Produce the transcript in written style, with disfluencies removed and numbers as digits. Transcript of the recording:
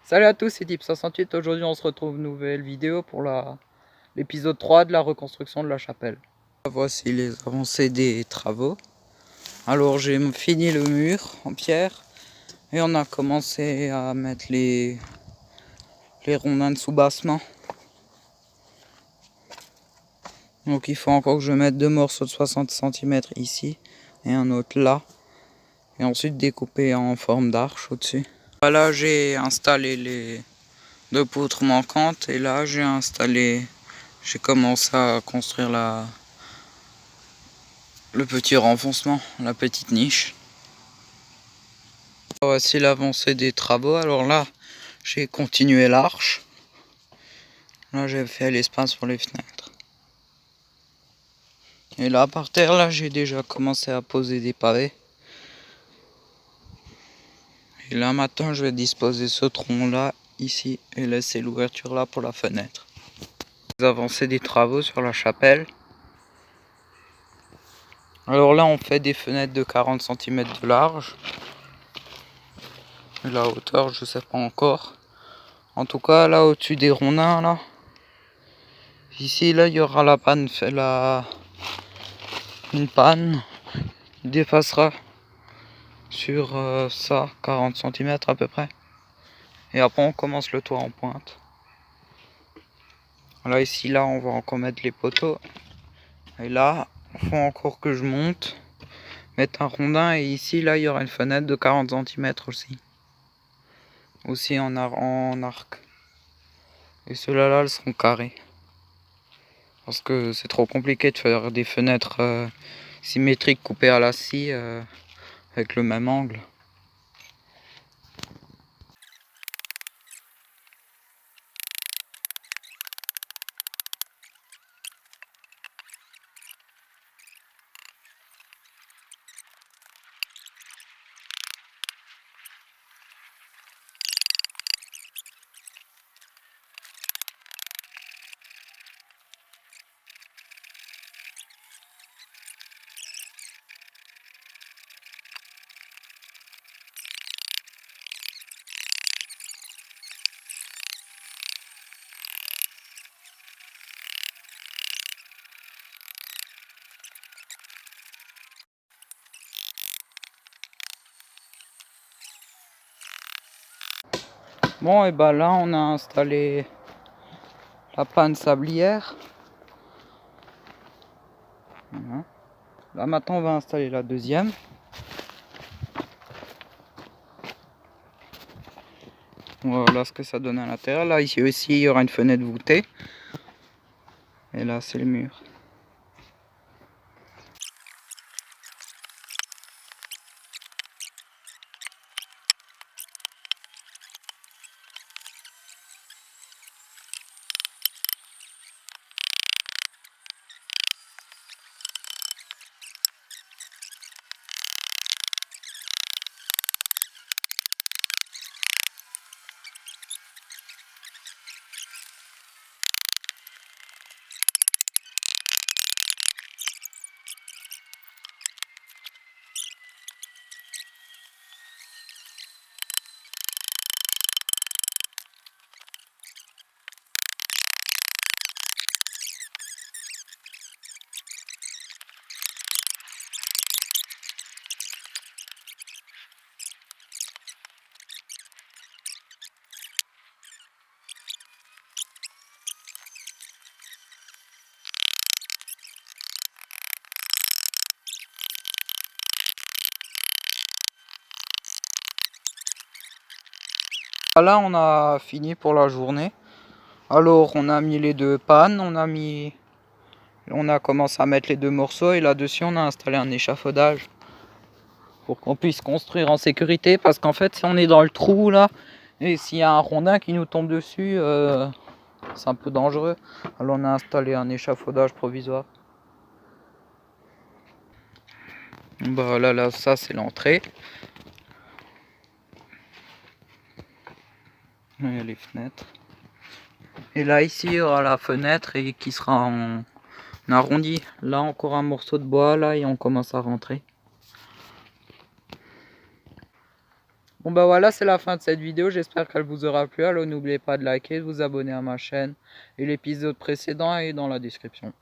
Salut à tous, c'est Deep68. Aujourd'hui on se retrouve nouvelle vidéo pour l'épisode 3 de la reconstruction de la chapelle. Voici les avancées des travaux. Alors j'ai fini le mur en pierre et on a commencé à mettre les rondins de soubassement. Donc il faut encore que je mette deux morceaux de 60 cm ici et un autre là. Et ensuite découper en forme d'arche au-dessus. Là j'ai installé les deux poutres manquantes et là j'ai commencé à construire le petit renfoncement, la petite niche. Voici l'avancée des travaux. Alors là j'ai continué l'arche. Là j'ai fait l'espace pour les fenêtres. Et là par terre, là j'ai déjà commencé à poser des pavés. Et là maintenant je vais disposer ce tronc là ici et laisser l'ouverture là pour la fenêtre. Les avancées des travaux sur la chapelle. Alors là on fait des fenêtres de 40 cm de large. La hauteur je sais pas encore. En tout cas là au-dessus des rondins là. Ici là il y aura la panne, une panne qui dépassera sur ça 40 cm à peu près. Et après on commence le toit en pointe. Là ici là on va encore mettre les poteaux. Et là il faut encore que je monte, mettre un rondin, et ici là il y aura une fenêtre de 40 cm aussi en arc. Et ceux-là là elles seront carrés. Parce que c'est trop compliqué de faire des fenêtres symétriques coupées à la scie avec le même angle. Bon, et bah là on a installé la panne sablière. Voilà. Là maintenant on va installer la deuxième. Voilà ce que ça donne à l'intérieur. Là ici aussi il y aura une fenêtre voûtée. Et là c'est le mur. Là on a fini pour la journée. Alors on a mis les deux pannes, on a commencé à mettre les deux morceaux, et là-dessus on a installé un échafaudage pour qu'on puisse construire en sécurité, parce qu'en fait si on est dans le trou là et s'il y a un rondin qui nous tombe dessus, c'est un peu dangereux. Alors on a installé un échafaudage provisoire. Bah là ça c'est l'entrée. Il y a les fenêtres. Et là ici il y aura la fenêtre et qui sera en arrondi. Là encore un morceau de bois là et on commence à rentrer. Bon bah voilà, c'est la fin de cette vidéo, j'espère qu'elle vous aura plu. Alors n'oubliez pas de liker, de vous abonner à ma chaîne. Et l'épisode précédent est dans la description.